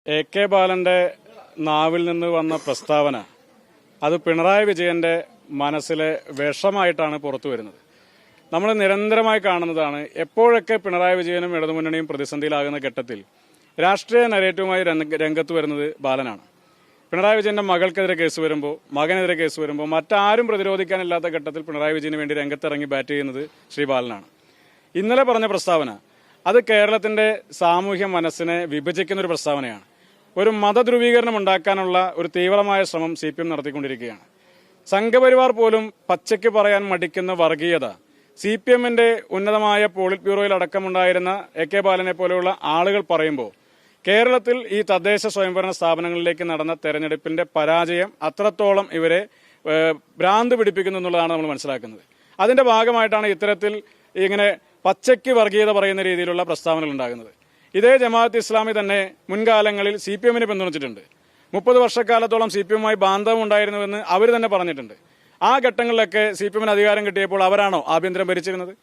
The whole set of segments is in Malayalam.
കെ ബാലന്റെ നാവിൽ നിന്ന് വന്ന പ്രസ്താവന അത് പിണറായി വിജയന്റെ മനസ്സിലെ വിഷമായിട്ടാണ് പുറത്തു വരുന്നത്. നമ്മൾ നിരന്തരമായി കാണുന്നതാണ്, എപ്പോഴൊക്കെ പിണറായി വിജയനും ഇടതുമുന്നണിയും പ്രതിസന്ധിയിലാകുന്ന ഘട്ടത്തിൽ രാഷ്ട്രീയ നരേറ്റീവുമായി രംഗത്ത് വരുന്നത് ബാലനാണ്. പിണറായി വിജയന്റെ മകൾക്കെതിരെ കേസ് വരുമ്പോൾ, മകനെതിരെ കേസ് വരുമ്പോൾ, മറ്റാരും പ്രതിരോധിക്കാനില്ലാത്ത ഘട്ടത്തിൽ പിണറായി വിജയന് വേണ്ടി രംഗത്തിറങ്ങി ബാറ്റ് ചെയ്യുന്നത് ശ്രീ ബാലനാണ്. ഇന്നലെ പറഞ്ഞ പ്രസ്താവന അത് കേരളത്തിന്റെ സാമൂഹ്യ മനസ്സിനെ വിഭജിക്കുന്ന ഒരു പ്രസ്താവനയാണ്. ഒരു മതധ്രുവീകരണം ഉണ്ടാക്കാനുള്ള ഒരു തീവ്രമായ ശ്രമം CPM നടത്തിക്കൊണ്ടിരിക്കുകയാണ്. സംഘപരിവാർ പോലും പച്ചയ്ക്ക് പറയാൻ മടിക്കുന്ന വർഗീയത CPMന്റെ ഉന്നതമായ പോളിറ്റ് ബ്യൂറോയിൽ അടക്കമുണ്ടായിരുന്ന കെ ബാലനെ പോലെയുള്ള ആളുകൾ പറയുമ്പോൾ, കേരളത്തിൽ ഈ തദ്ദേശ സ്വയംഭരണ സ്ഥാപനങ്ങളിലേക്ക് നടന്ന തെരഞ്ഞെടുപ്പിന്റെ പരാജയം അത്രത്തോളം ഇവരെ ഭ്രാന്ത് പിടിപ്പിക്കുന്നു എന്നുള്ളതാണ് നമ്മൾ മനസ്സിലാക്കുന്നത്. അതിന്റെ ഭാഗമായിട്ടാണ് ഇത്തരത്തിൽ ഇങ്ങനെ പച്ചയ്ക്ക് വർഗീയത പറയുന്ന രീതിയിലുള്ള പ്രസ്താവനകൾ ഉണ്ടാകുന്നത്. ഇതേ ജമാഅത്ത് ഇസ്ലാമി തന്നെ മുൻകാലങ്ങളിൽ CPMനെ പിന്തുണച്ചിട്ടുണ്ട്. 30 വർഷക്കാലത്തോളം CPMമായി ബാന്ധവം ഉണ്ടായിരുന്നുവെന്ന് അവർ തന്നെ പറഞ്ഞിട്ടുണ്ട്. ആ ഘട്ടങ്ങളിലൊക്കെ CPMന് അധികാരം കിട്ടിയപ്പോൾ അവരാണോ ആഭ്യന്തരം ഭരിച്ചിരുന്നത്?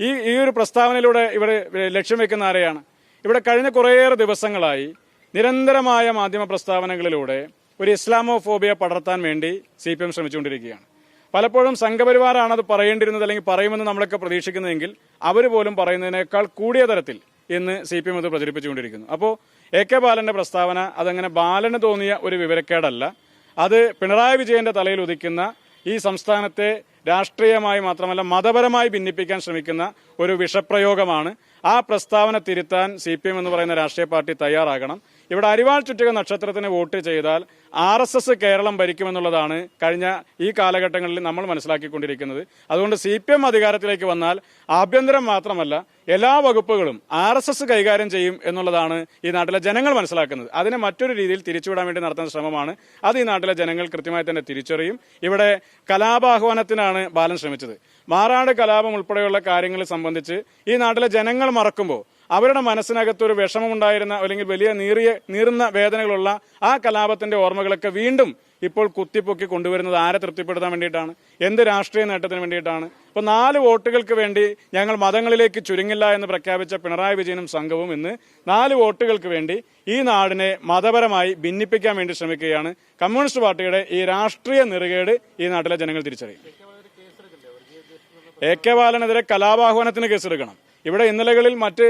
ഈ ഒരു പ്രസ്താവനയിലൂടെ ഇവിടെ ലക്ഷ്യം വെക്കുന്ന ആരെയാണ്? ഇവിടെ കഴിഞ്ഞ കുറേയേറെ ദിവസങ്ങളായി നിരന്തരമായ മാധ്യമ പ്രസ്താവനകളിലൂടെ ഒരു ഇസ്ലാമോഫോബിയ പടർത്താൻ വേണ്ടി CPM ശ്രമിച്ചുകൊണ്ടിരിക്കുകയാണ്. പലപ്പോഴും സംഘപരിവാറാണത് പറയേണ്ടിരുന്നത്, അല്ലെങ്കിൽ പറയുമെന്ന് നമ്മളൊക്കെ പ്രതീക്ഷിക്കുന്നതെങ്കിൽ അവർ പോലും പറയുന്നതിനേക്കാൾ കൂടിയ തരത്തിൽ ഇന്ന് CPM അത് പ്രചരിപ്പിച്ചുകൊണ്ടിരിക്കുന്നു. അപ്പോൾ കെ ബാലന്റെ പ്രസ്താവന അതങ്ങനെ ബാലന് തോന്നിയ ഒരു വിവരക്കേടല്ല, അത് പിണറായി വിജയന്റെ തലയിൽ ഉദിക്കുന്ന ഈ സംസ്ഥാനത്തെ രാഷ്ട്രീയമായി മാത്രമല്ല മതപരമായി ഭിന്നിപ്പിക്കാൻ ശ്രമിക്കുന്ന ഒരു വിഷപ്രയോഗമാണ്. ആ പ്രസ്താവന തിരുത്താൻ CPM എന്ന് പറയുന്ന രാഷ്ട്രീയ പാർട്ടി തയ്യാറാകണം. ഇവിടെ അരിവാൾ ചുറ്റിക നക്ഷത്രത്തിന് വോട്ട് ചെയ്താൽ RSS കേരളം ഭരിക്കുമെന്നുള്ളതാണ് കഴിഞ്ഞ ഈ കാലഘട്ടങ്ങളിൽ നമ്മൾ മനസ്സിലാക്കിക്കൊണ്ടിരിക്കുന്നത്. അതുകൊണ്ട് CPM അധികാരത്തിലേക്ക് വന്നാൽ ആഭ്യന്തരം മാത്രമല്ല എല്ലാ വകുപ്പുകളും RSS കൈകാര്യം ചെയ്യും എന്നുള്ളതാണ് ഈ നാട്ടിലെ ജനങ്ങൾ മനസ്സിലാക്കുന്നത്. അതിനെ മറ്റൊരു രീതിയിൽ തിരിച്ചുവിടാൻ വേണ്ടി നടത്തുന്ന ശ്രമമാണ്. അത് ഈ നാട്ടിലെ ജനങ്ങൾ കൃത്യമായി തന്നെ തിരിച്ചറിയും. ഇവിടെ കലാപാഹ്വാനത്തിനാണ് ബാലൻ ശ്രമിച്ചത്. മാറാട് കലാപം ഉൾപ്പെടെയുള്ള കാര്യങ്ങൾ സംബന്ധിച്ച് ഈ നാട്ടിലെ ജനങ്ങൾ മറക്കുമ്പോൾ അവരുടെ മനസ്സിനകത്തൊരു വിഷമമുണ്ടായിരുന്ന അല്ലെങ്കിൽ വലിയ നീറുന്ന വേദനകളുള്ള ആ കലാപത്തിന്റെ ഓർമ്മകളൊക്കെ വീണ്ടും ഇപ്പോൾ കുത്തിപ്പൊക്കി കൊണ്ടുവരുന്നത് ആരെ തൃപ്തിപ്പെടുത്താൻ വേണ്ടിയിട്ടാണ്? എന്ത് രാഷ്ട്രീയ നേട്ടത്തിന് വേണ്ടിയിട്ടാണ്? ഇപ്പൊ 4 വോട്ടുകൾക്ക് വേണ്ടി ഞങ്ങൾ മതങ്ങളിലേക്ക് ചുരുങ്ങില്ല എന്ന് പ്രഖ്യാപിച്ച പിണറായി വിജയനും സംഘവും ഇന്ന് 4 വോട്ടുകൾക്ക് വേണ്ടി ഈ നാടിനെ മതപരമായി ഭിന്നിപ്പിക്കാൻ വേണ്ടി ശ്രമിക്കുകയാണ്. കമ്മ്യൂണിസ്റ്റ് പാർട്ടിയുടെ ഈ രാഷ്ട്രീയ നെറുകേട് ഈ നാട്ടിലെ ജനങ്ങൾ തിരിച്ചറിയും. കെ ബാലനെതിരെ കലാപാഹ്വാനത്തിന് കേസെടുക്കണം. ഇവിടെ ഇന്നലകളിൽ മറ്റ്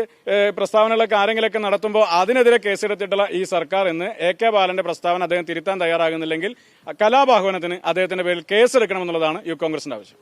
പ്രസ്താവനകളൊക്കെ ആരെങ്കിലൊക്കെ നടത്തുമ്പോൾ അതിനെതിരെ കേസെടുത്തിട്ടുള്ള ഈ സർക്കാർ ഇന്ന് കെ ബാലന്റെ പ്രസ്താവന അദ്ദേഹം തിരുത്താൻ തയ്യാറാകുന്നില്ലെങ്കിൽ കലാപാഹ്വാനത്തിന് അദ്ദേഹത്തിന്റെ പേരിൽ കേസെടുക്കണമെന്നുള്ളതാണ് യൂത്ത് കോൺഗ്രസിന്റെ ആവശ്യം.